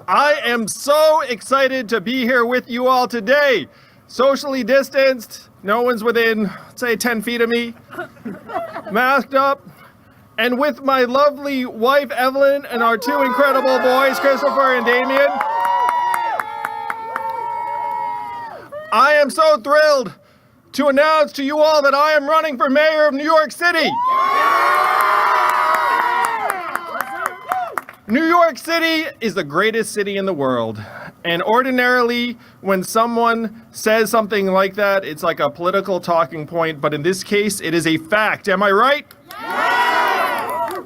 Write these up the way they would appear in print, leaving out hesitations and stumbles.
I am so excited to be here with you all today. Socially distanced, no one's within, say, 10 feet of me, masked up, and with my lovely wife, Evelyn, and our two incredible boys, Christopher and Damien. I am so thrilled to announce to you all that I am running for mayor of New York City. New York City is the greatest city in the world. And ordinarily, when someone says something like that, it's like a political talking point. But in this case, it is a fact. Am I right? Yes!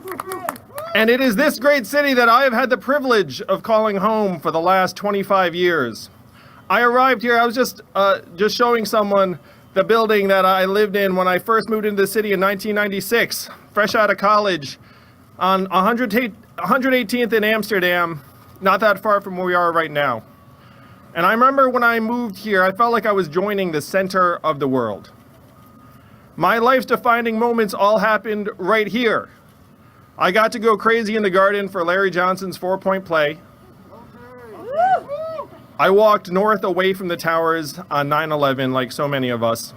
And it is this great city that I have had the privilege of calling home for the last 25 years. I arrived here, I was just showing someone the building that I lived in when I first moved into the city in 1996, fresh out of college, on 118th in Amsterdam, not that far from where we are right now. And I remember when I moved here, I felt like I was joining the center of the world. My life's defining moments all happened right here. I got to go crazy in the garden for Larry Johnson's 4-point play. I walked north away from the towers on 9/11 like so many of us.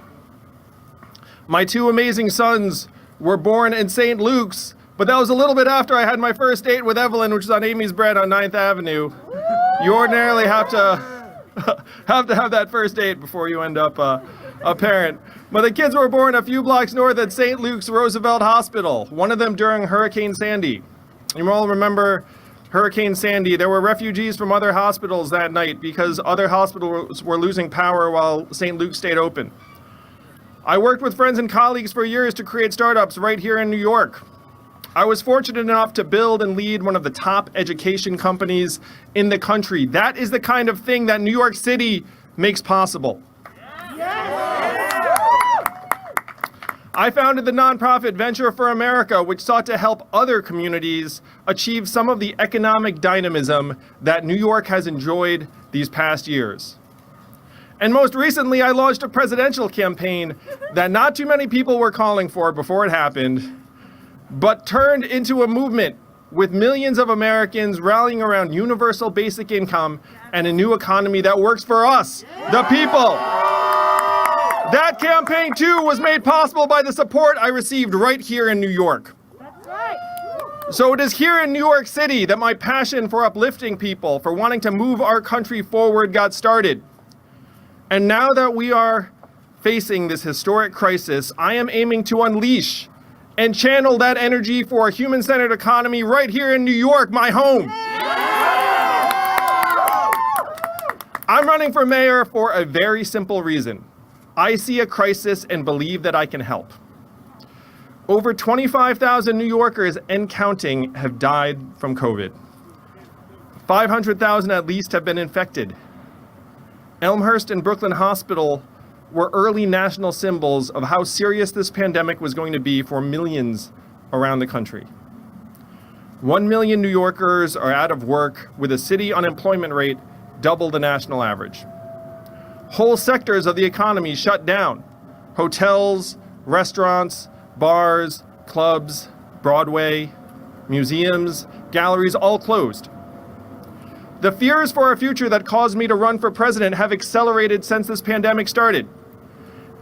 My two amazing sons were born in St. Luke's, but that was a little bit after I had my first date with Evelyn, which is on Amy's Bread on 9th Avenue. You ordinarily have to have that first date before you end up a parent. But the kids were born a few blocks north at St. Luke's Roosevelt Hospital, one of them during Hurricane Sandy. You all remember Hurricane Sandy. There were refugees from other hospitals that night because other hospitals were losing power while St. Luke's stayed open. I worked with friends and colleagues for years to create startups right here in New York. I was fortunate enough to build and lead one of the top education companies in the country. That is the kind of thing that New York City makes possible. I founded the nonprofit Venture for America, which sought to help other communities achieve some of the economic dynamism that New York has enjoyed these past years. And most recently, I launched a presidential campaign that not too many people were calling for before it happened, but turned into a movement with millions of Americans rallying around universal basic income and a new economy that works for us, the people. That campaign, too, was made possible by the support I received right here in New York. That's right. So it is here in New York City that my passion for uplifting people, for wanting to move our country forward, got started. And now that we are facing this historic crisis, I am aiming to unleash and channel that energy for a human-centered economy right here in New York, my home. I'm running for mayor for a very simple reason. I see a crisis and believe that I can help. Over 25,000 New Yorkers and counting have died from COVID. 500,000 at least have been infected. Elmhurst and Brooklyn Hospital were early national symbols of how serious this pandemic was going to be for millions around the country. 1 million New Yorkers are out of work, with a city unemployment rate double the national average. Whole sectors of the economy shut down. Hotels, restaurants, bars, clubs, Broadway, museums, galleries, all closed. The fears for our future that caused me to run for president have accelerated since this pandemic started.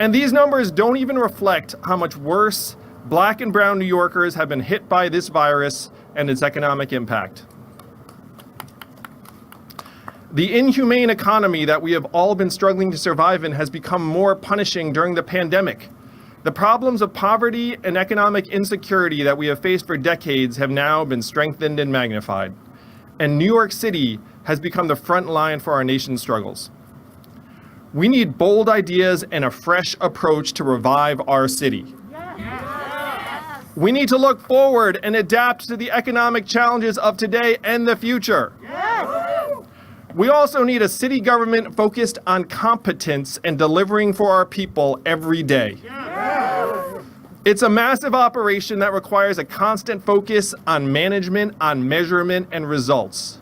And these numbers don't even reflect how much worse Black and brown New Yorkers have been hit by this virus and its economic impact. The inhumane economy that we have all been struggling to survive in has become more punishing during the pandemic. The problems of poverty and economic insecurity that we have faced for decades have now been strengthened and magnified. And New York City has become the front line for our nation's struggles. We need bold ideas and a fresh approach to revive our city. Yes. We need to look forward and adapt to the economic challenges of today and the future. Yes. We also need a city government focused on competence and delivering for our people every day. Yes. It's a massive operation that requires a constant focus on management, on measurement, and results.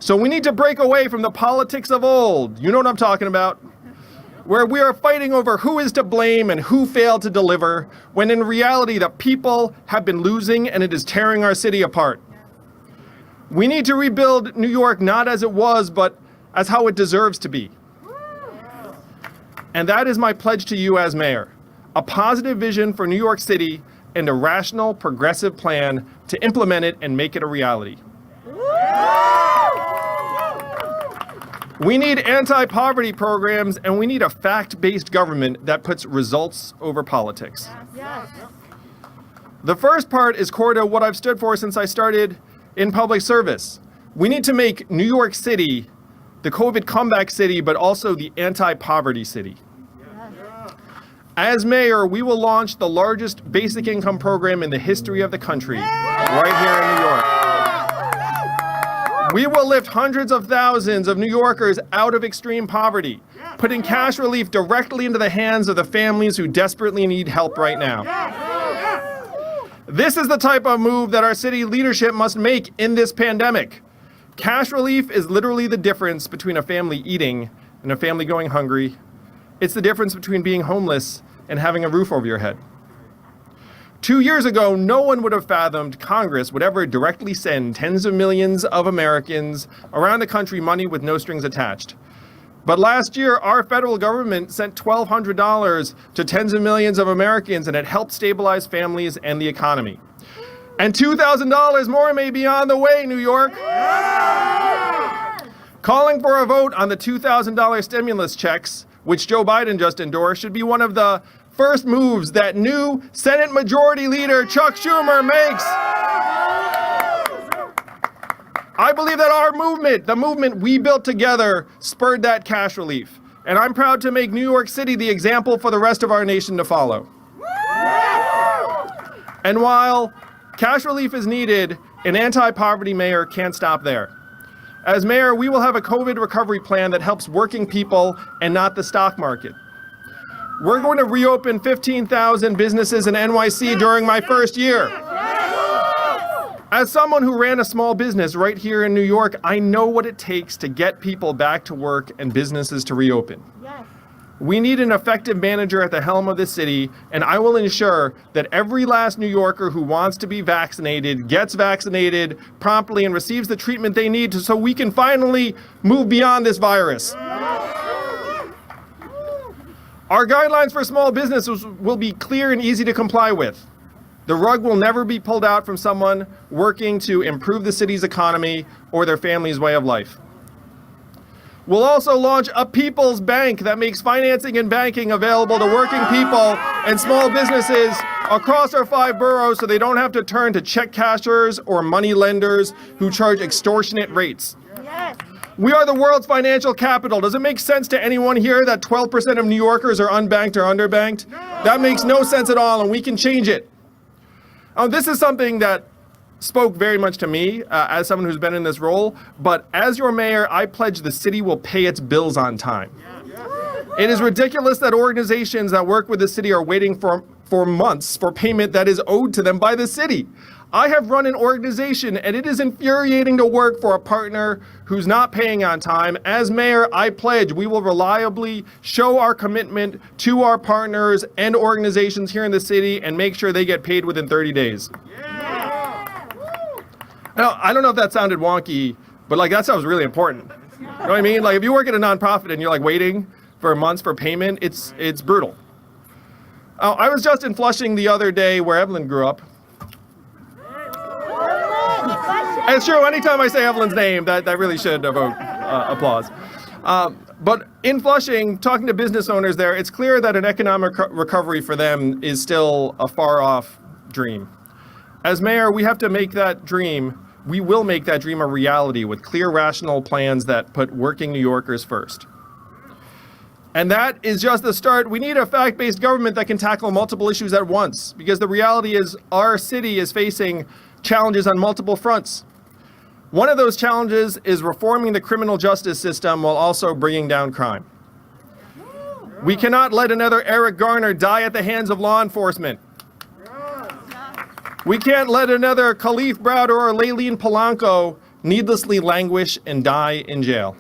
So we need to break away from the politics of old, you know what I'm talking about, where we are fighting over who is to blame and who failed to deliver, when in reality the people have been losing and it is tearing our city apart. We need to rebuild New York not as it was, but as how it deserves to be. And that is my pledge to you as mayor. A positive vision for New York City and a rational, progressive plan to implement it and make it a reality. We need anti-poverty programs, and we need a fact-based government that puts results over politics. Yes. The first part is core to what I've stood for since I started in public service. We need to make New York City the COVID comeback city, but also the anti-poverty city. As mayor, we will launch the largest basic income program in the history of the country, right here in New York. We will lift hundreds of thousands of New Yorkers out of extreme poverty, putting cash relief directly into the hands of the families who desperately need help right now. This is the type of move that our city leadership must make in this pandemic. Cash relief is literally the difference between a family eating and a family going hungry. It's the difference between being homeless and having a roof over your head. 2 years ago, no one would have fathomed Congress would ever directly send tens of millions of Americans around the country money with no strings attached. But last year, our federal government sent $1,200 to tens of millions of Americans, and it helped stabilize families and the economy. And $2,000 more may be on the way, New York. Calling for a vote on the $2,000 stimulus checks, which Joe Biden just endorsed, should be one of the first moves that new Senate Majority Leader Chuck Schumer makes. I believe that our movement, the movement we built together, spurred that cash relief. And I'm proud to make New York City the example for the rest of our nation to follow. And while cash relief is needed, an anti-poverty mayor can't stop there. As mayor, we will have a COVID recovery plan that helps working people and not the stock market. We're going to reopen 15,000 businesses in NYC during my first year. As someone who ran a small business right here in New York, I know what it takes to get people back to work and businesses to reopen. Yes. We need an effective manager at the helm of the city, and I will ensure that every last New Yorker who wants to be vaccinated gets vaccinated promptly and receives the treatment they need so we can finally move beyond this virus. Our guidelines for small businesses will be clear and easy to comply with. The rug will never be pulled out from someone working to improve the city's economy or their family's way of life. We'll also launch a people's bank that makes financing and banking available to working people and small businesses across our 5 boroughs so they don't have to turn to check cashers or money lenders who charge extortionate rates. Yes. We are the world's financial capital. Does it make sense to anyone here that 12% of New Yorkers are unbanked or underbanked? That makes no sense at all, and we can change it. This is something that spoke very much to me as someone who's been in this role, but as your mayor, I pledge the city will pay its bills on time. It is ridiculous that organizations that work with the city are waiting for months for payment that is owed to them by the city. I have run an organization, and it is infuriating to work for a partner who's not paying on time. As mayor, I pledge we will reliably show our commitment to our partners and organizations here in the city and make sure they get paid within 30 days. Now, I don't know if that sounded wonky, but that sounds really important. You know what I mean? If you work at a nonprofit and you're waiting for months for payment, it's brutal. I was just in Flushing the other day, where Evelyn grew up. And it's true, anytime I say Evelyn's name, that really should evoke applause. But in Flushing, talking to business owners there, it's clear that an economic recovery for them is still a far-off dream. As mayor, we have to make that dream, we will make that dream a reality with clear, rational plans that put working New Yorkers first. And that is just the start. We need a fact-based government that can tackle multiple issues at once, because the reality is our city is facing challenges on multiple fronts. One of those challenges is reforming the criminal justice system while also bringing down crime. We cannot let another Eric Garner die at the hands of law enforcement. We can't let another Khalif Browder or Layleen Polanco needlessly languish and die in jail.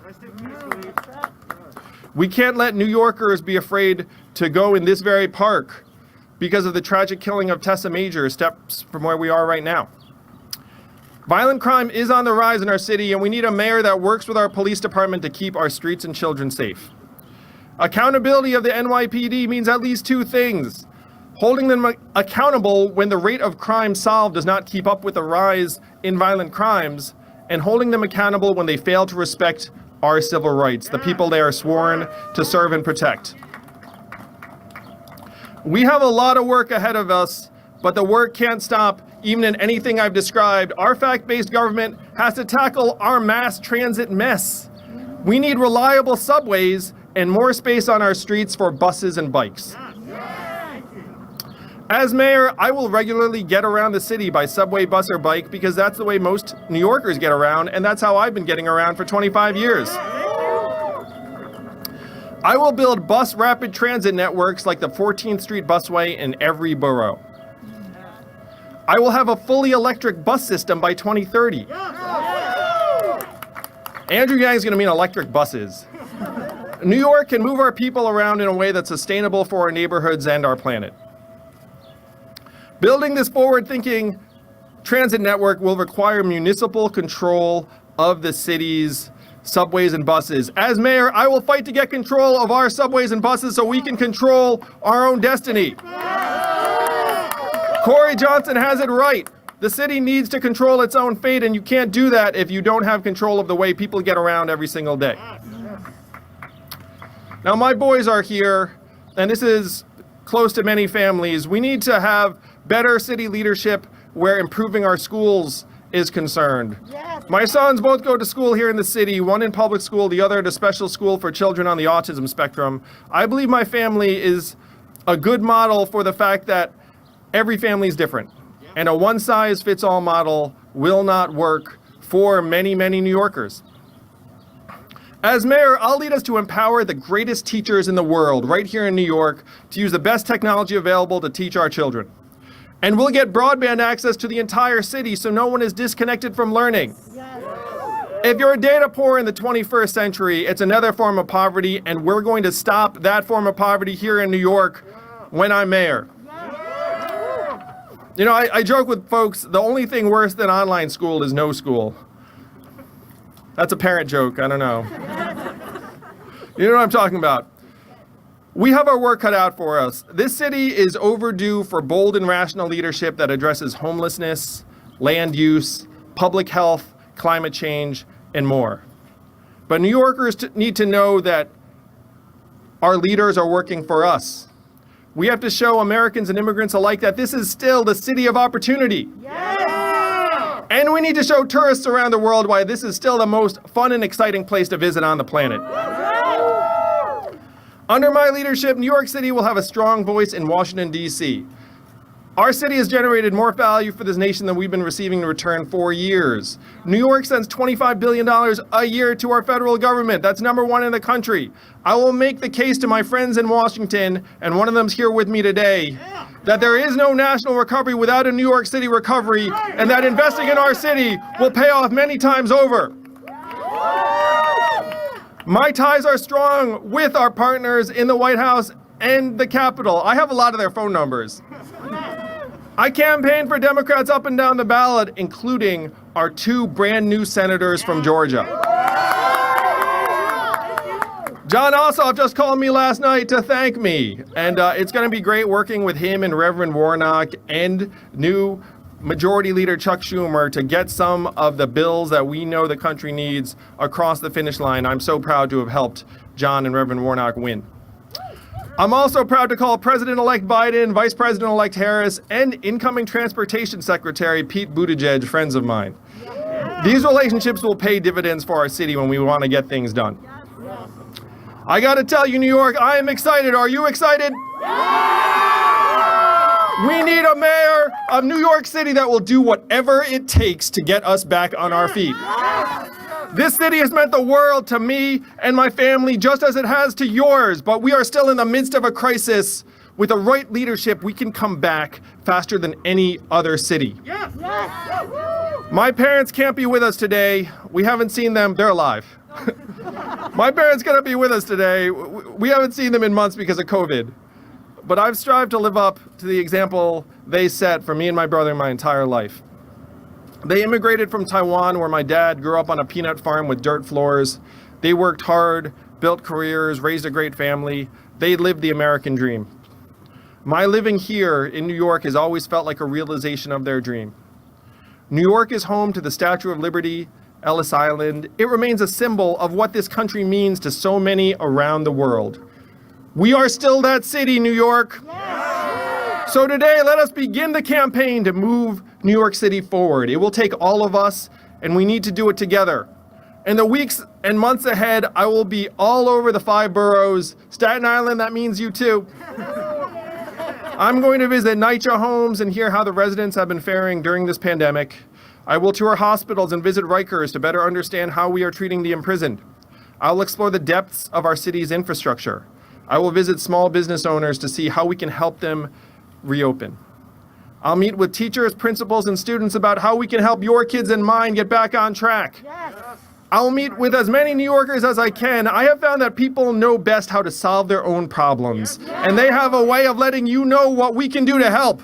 We can't let New Yorkers be afraid to go in this very park because of the tragic killing of Tessa Major steps from where we are right now. Violent crime is on the rise in our city, and we need a mayor that works with our police department to keep our streets and children safe. Accountability of the NYPD means at least two things: holding them accountable when the rate of crime solved does not keep up with the rise in violent crimes, and holding them accountable when they fail to respect our civil rights, the people they are sworn to serve and protect. We have a lot of work ahead of us, but the work can't stop even in anything I've described. Our fact-based government has to tackle our mass transit mess. We need reliable subways and more space on our streets for buses and bikes. As mayor, I will regularly get around the city by subway, bus, or bike because that's the way most New Yorkers get around, and that's how I've been getting around for 25 years. I will build bus rapid transit networks like the 14th Street Busway in every borough. I will have a fully electric bus system by 2030. Andrew Yang's gonna mean electric buses. New York can move our people around in a way that's sustainable for our neighborhoods and our planet. Building this forward-thinking transit network will require municipal control of the city's subways and buses. As mayor, I will fight to get control of our subways and buses so we can control our own destiny. Corey Johnson has it right. The city needs to control its own fate, and you can't do that if you don't have control of the way people get around every single day. Now, my boys are here, and this is close to many families. We need to have better city leadership where improving our schools is concerned. Yes. My sons both go to school here in the city, one in public school, the other at a special school for children on the autism spectrum. I believe my family is a good model for the fact that every family is different, and a one-size-fits-all model will not work for many, many New Yorkers. As mayor, I'll lead us to empower the greatest teachers in the world right here in New York to use the best technology available to teach our children. And we'll get broadband access to the entire city so no one is disconnected from learning. Yes. If you're data poor in the 21st century, it's another form of poverty, and we're going to stop that form of poverty here in New York when I'm mayor. You know, I joke with folks, the only thing worse than online school is no school. That's a parent joke, I don't know. You know what I'm talking about. We have our work cut out for us. This city is overdue for bold and rational leadership that addresses homelessness, land use, public health, climate change, and more. But New Yorkers need to know that our leaders are working for us. We have to show Americans and immigrants alike that this is still the city of opportunity. Yes. And we need to show tourists around the world why this is still the most fun and exciting place to visit on the planet. Under my leadership, New York City will have a strong voice in Washington, D.C. Our city has generated more value for this nation than we've been receiving in return for years. New York sends $25 billion a year to our federal government. That's number one in the country. I will make the case to my friends in Washington, and one of them's here with me today, that there is no national recovery without a New York City recovery, and that investing in our city will pay off many times over. My ties are strong with our partners in the White House and the Capitol. I have a lot of their phone numbers. I campaigned for Democrats up and down the ballot, including our two brand new senators from Georgia. John Ossoff just called me last night to thank me, and it's going to be great working with him and Reverend Warnock and new Majority Leader Chuck Schumer to get some of the bills that we know the country needs across the finish line. I'm so proud to have helped John and Reverend Warnock win. I'm also proud to call President-elect Biden, Vice President-elect Harris, and incoming Transportation Secretary Pete Buttigieg friends of mine. These relationships will pay dividends for our city when we want to get things done. I got to tell you, New York, I am excited. Are you excited? We need a mayor of New York City that will do whatever it takes to get us back on our feet. This city has meant the world to me and my family, just as it has to yours, but we are still in the midst of a crisis. With the right leadership, we can come back faster than any other city. Yes. My parents can't be with us today. We haven't seen them. They're alive. My parents gonna be with us today. We haven't seen them in months because of COVID. But I've strived to live up to the example they set for me and my brother my entire life. They immigrated from Taiwan, where my dad grew up on a peanut farm with dirt floors. They worked hard, built careers, raised a great family. They lived the American dream. My living here in New York has always felt like a realization of their dream. New York is home to the Statue of Liberty, Ellis Island. It remains a symbol of what this country means to so many around the world. We are still that city, New York. So today, let us begin the campaign to move New York City forward. It will take all of us, and we need to do it together. In the weeks and months ahead, I will be all over the 5 boroughs. Staten Island, that means you too. I'm going to visit NYCHA homes and hear how the residents have been faring during this pandemic. I will tour hospitals and visit Rikers to better understand how we are treating the imprisoned. I'll explore the depths of our city's infrastructure. I will visit small business owners to see how we can help them reopen. I'll meet with teachers, principals, and students about how we can help your kids and mine get back on track. Yes. I'll meet with as many New Yorkers as I can. I have found that people know best how to solve their own problems, and they have a way of letting you know what we can do to help.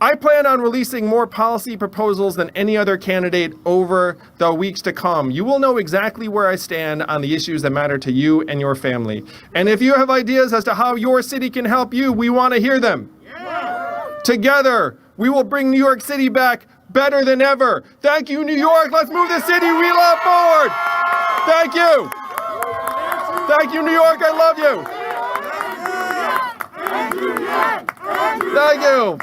I plan on releasing more policy proposals than any other candidate over the weeks to come. You will know exactly where I stand on the issues that matter to you and your family. And if you have ideas as to how your city can help you, we want to hear them. Together, we will bring New York City back better than ever. Thank you, New York. Let's move the city we love forward. Thank you. Thank you, New York. I love you. Thank you.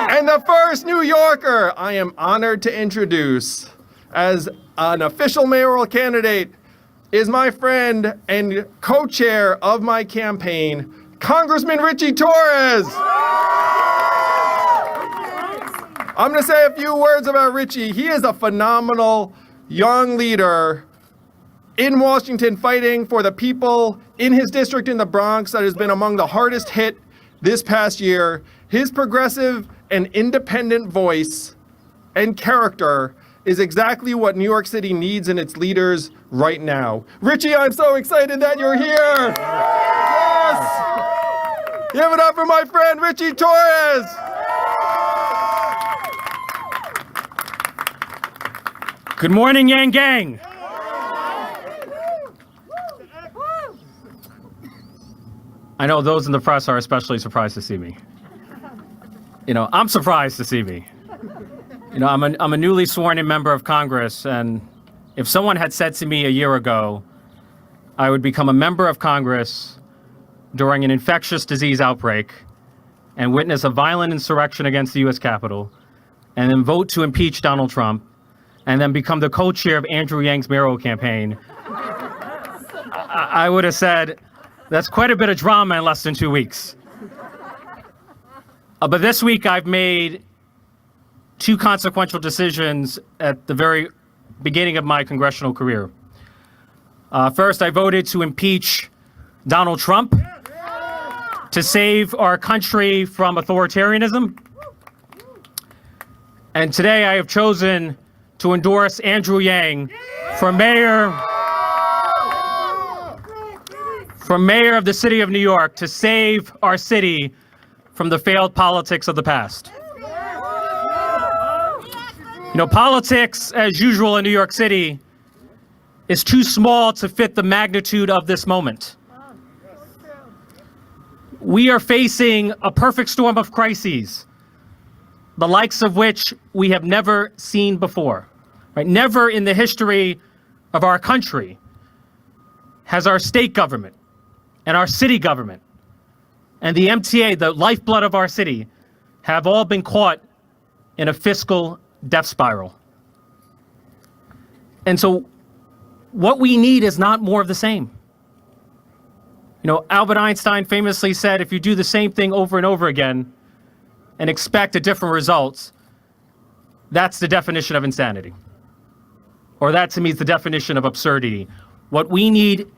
And the first New Yorker I am honored to introduce as an official mayoral candidate is my friend and co-chair of my campaign, Congressman Richie Torres. I'm going to say a few words about Richie. He is a phenomenal young leader in Washington fighting for the people in his district in the Bronx that has been among the hardest hit this past year. His progressive and independent voice and character is exactly what New York City needs in its leaders right now. Richie, I'm so excited that you're here. Yes! Give it up for my friend, Richie Torres. Good morning, Yang Gang. I know those in the press are especially surprised to see me. I'm surprised to see me. I'm a newly sworn in member of Congress, and if someone had said to me a year ago I would become a member of Congress during an infectious disease outbreak and witness a violent insurrection against the U.S. Capitol, and then vote to impeach Donald Trump, and then become the co-chair of Andrew Yang's mayoral campaign, I would have said, that's quite a bit of drama in less than 2 weeks. But this week I've made 2 consequential decisions at the very beginning of my congressional career. First, I voted to impeach Donald Trump to save our country from authoritarianism. And today I have chosen to endorse Andrew Yang for mayor of the city of New York to save our city from the failed politics of the past. Politics, as usual in New York City, is too small to fit the magnitude of this moment. We are facing a perfect storm of crises, the likes of which we have never seen before. Right? Never in the history of our country has our state government and our city government and the MTA, the lifeblood of our city, have all been caught in a fiscal death spiral. And so what we need is not more of the same. Albert Einstein famously said, if you do the same thing over and over again and expect a different result, that's the definition of insanity. Or that to me is the definition of absurdity. What we need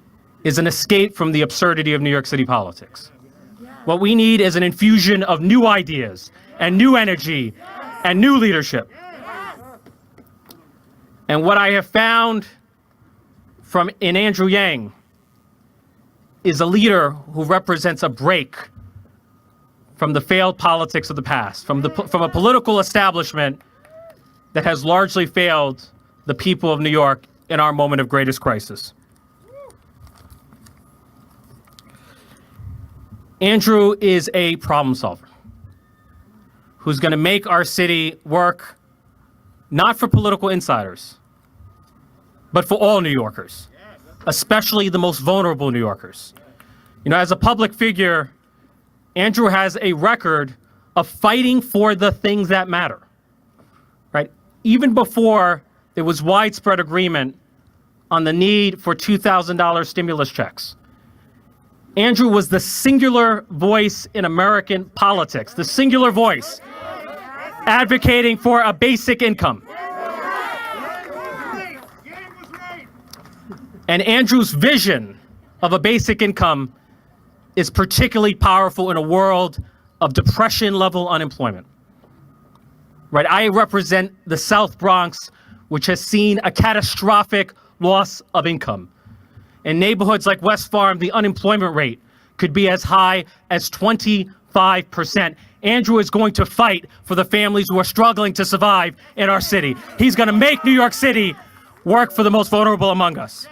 is an escape from the absurdity of New York City politics. What we need is an infusion of new ideas and new energy and new leadership. And what I have found in Andrew Yang is a leader who represents a break from the failed politics of the past, from a political establishment that has largely failed the people of New York in our moment of greatest crisis. Andrew is a problem solver who's going to make our city work not for political insiders, but for all New Yorkers, especially the most vulnerable New Yorkers. You know, as a public figure, Andrew has a record of fighting for the things that matter, right? Even before there was widespread agreement on the need for $2,000 stimulus checks, Andrew was the singular voice in American politics, the singular voice advocating for a basic income. And Andrew's vision of a basic income is particularly powerful in a world of depression-level unemployment. Right? I represent the South Bronx, which has seen a catastrophic loss of income. In neighborhoods like West Farm, the unemployment rate could be as high as 25%. Andrew is going to fight for the families who are struggling to survive in our city. He's going to make New York City work for the most vulnerable among us.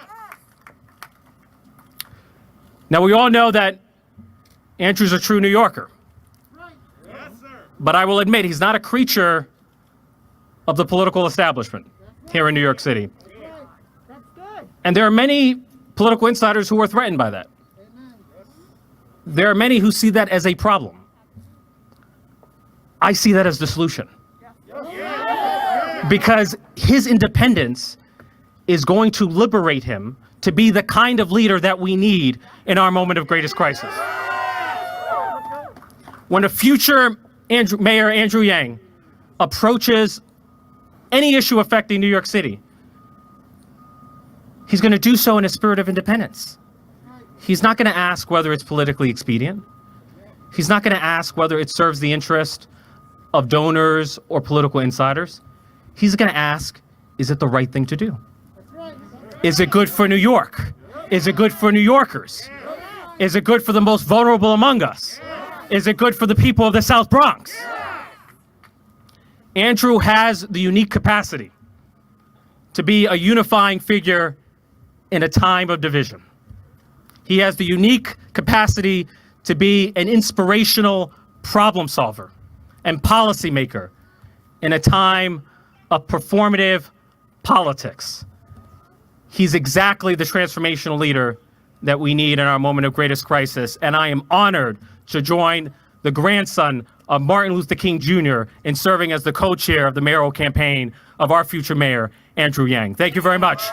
Now, we all know that Andrew's a true New Yorker. Yes, sir. But I will admit, he's not a creature of the political establishment here in New York City. That's good. And there are many political insiders who are threatened by that. There are many who see that as a problem. I see that as the solution. Because his independence is going to liberate him to be the kind of leader that we need in our moment of greatest crisis. When a future Mayor Andrew Yang approaches any issue affecting New York City, he's going to do so in a spirit of independence. He's not going to ask whether it's politically expedient. He's not going to ask whether it serves the interest of donors or political insiders. He's going to ask, is it the right thing to do? Is it good for New York? Is it good for New Yorkers? Is it good for the most vulnerable among us? Is it good for the people of the South Bronx? Andrew has the unique capacity to be a unifying figure in a time of division. He has the unique capacity to be an inspirational problem solver and policymaker in a time of performative politics. He's exactly the transformational leader that we need in our moment of greatest crisis, and I am honored to join the grandson of Martin Luther King Jr. in serving as the co-chair of the mayoral campaign of our future mayor, Andrew Yang. Thank you very much.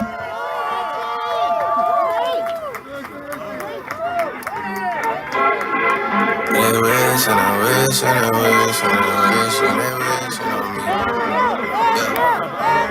And I wish, and I wish, and I wish, and I wish, and I wish, and I wish.